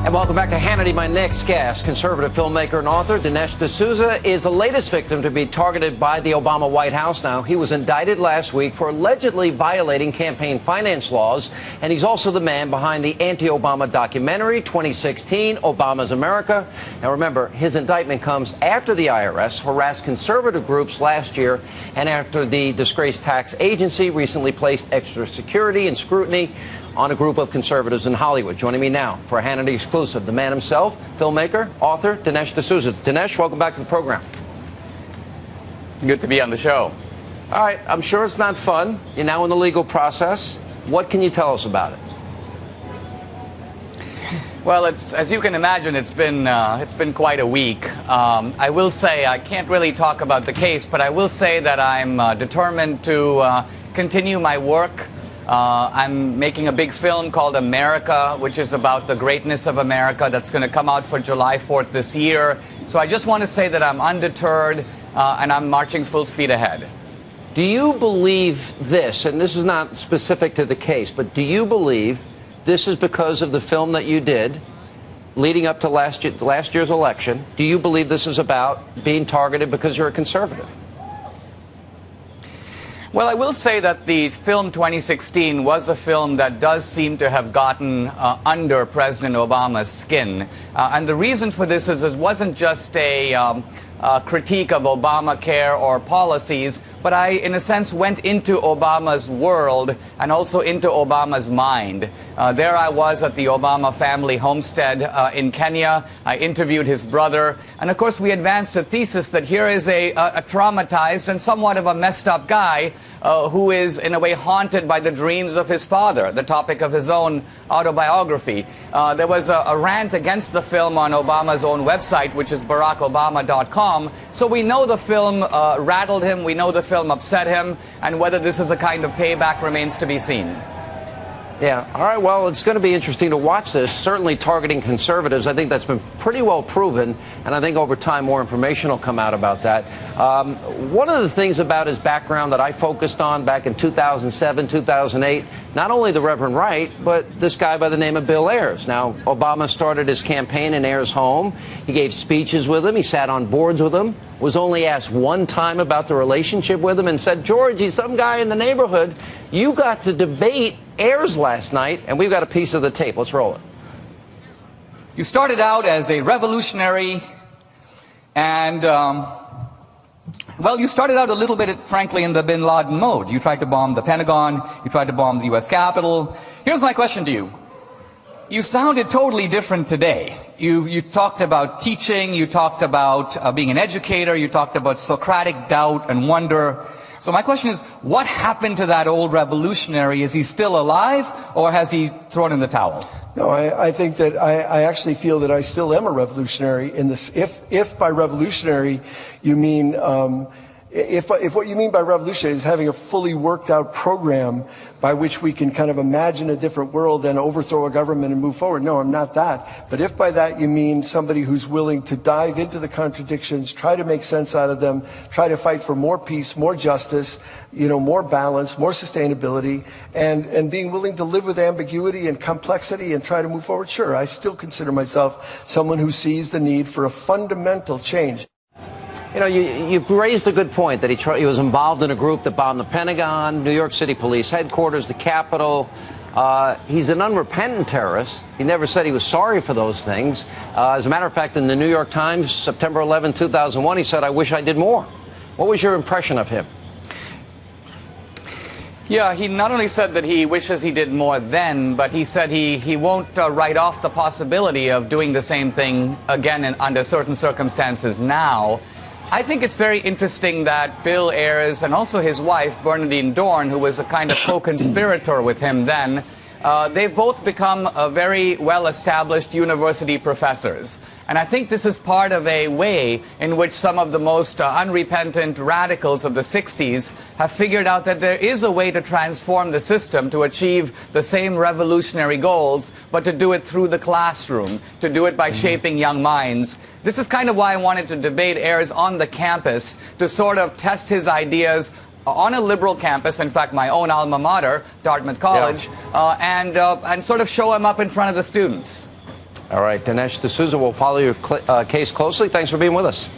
And welcome back to Hannity. My next guest, conservative filmmaker and author Dinesh D'Souza, is the latest victim to be targeted by the Obama White House. Now, he was indicted last week for allegedly violating campaign finance laws, and he's also the man behind the anti-Obama documentary 2016, Obama's America. Now, remember, his indictment comes after the IRS harassed conservative groups last year and after the disgraced tax agency recently placed extra security and scrutiny on a group of conservatives in Hollywood. Joining me now for a Hannity exclusive, the man himself, filmmaker, author, Dinesh D'Souza. Dinesh, welcome back to the program. Good to be on the show. All right, I'm sure it's not fun. You're now in the legal process. What can you tell us about it? Well, as you can imagine, it's been quite a week. I will say I can't really talk about the case, but I will say that I'm determined to continue my work. I'm making a big film called America, which is about the greatness of America, that's going to come out for July 4th this year. So I just want to say that I'm undeterred and I'm marching full speed ahead. Do you believe this, and this is not specific to the case, but do you believe this is because of the film that you did leading up to last year's election? Do you believe this is about being targeted because you're a conservative? Well, I will say that the film 2016 was a film that does seem to have gotten under President Obama's skin. And the reason for this is it wasn't just a critique of Obamacare or policies, but I, in a sense, went into Obama's world and also into Obama's mind. There I was at the Obama family homestead in Kenya. I interviewed his brother. And, of course, we advanced a thesis that here is a traumatized and somewhat of a messed up guy who is, in a way, haunted by the dreams of his father, the topic of his own autobiography. There was a rant against the film on Obama's own website, which is barackobama.com. So we know the film rattled him. We know the film upset him. And whether this is a kind of payback remains to be seen. Yeah. All right. Well, it's going to be interesting to watch this. Certainly targeting conservatives. I think that's been pretty well proven. And I think over time more information will come out about that. One of the things about his background that I focused on back in 2007, 2008, not only the Reverend Wright, but this guy by the name of Bill Ayers. Now, Obama started his campaign in Ayers' home. He gave speeches with him. He sat on boards with him. Was only asked one time about the relationship with him and said, George, he's some guy in the neighborhood. You got to debate Ayers last night, and we've got a piece of the tape. Let's roll it. You started out as a revolutionary, and, well, you started out a little bit, frankly, in the bin Laden mode. You tried to bomb the Pentagon. You tried to bomb the U.S. Capitol. Here's my question to you. You sounded totally different today. You talked about teaching. You talked about being an educator. You talked about Socratic doubt and wonder. So my question is, what happened to that old revolutionary? Is he still alive, or has he thrown in the towel? No, I think that I actually feel that I still am a revolutionary in this. If by revolutionary you mean, if what you mean by revolutionary is having a fully worked out program by which we can kind of imagine a different world and overthrow a government and move forward. No, I'm not that. But if by that you mean somebody who's willing to dive into the contradictions, try to make sense out of them, try to fight for more peace, more justice, more balance, more sustainability, and being willing to live with ambiguity and complexity and try to move forward, sure, I still consider myself someone who sees the need for a fundamental change. You raised a good point that he was involved in a group that bombed the Pentagon, New York City Police headquarters, the Capitol. He's an unrepentant terrorist. He never said he was sorry for those things. As a matter of fact, in the New York Times, September 11, 2001, he said, I wish I did more. What was your impression of him? Yeah, he not only said that he wishes he did more then, but he said he won't write off the possibility of doing the same thing again under certain circumstances now. I think it's very interesting that Bill Ayers and also his wife, Bernadine Dorn, who was a kind of co-conspirator with him then, they've both become very well-established university professors. And I think this is part of a way in which some of the most unrepentant radicals of the 60s have figured out that there is a way to transform the system to achieve the same revolutionary goals, but to do it through the classroom, to do it by shaping young minds. This is kind of why I wanted to debate Ayers on the campus, to sort of test his ideas on a liberal campus, in fact, my own alma mater, Dartmouth College, and sort of show him up in front of the students. All right, Dinesh D'Souza will follow your case closely. Thanks for being with us.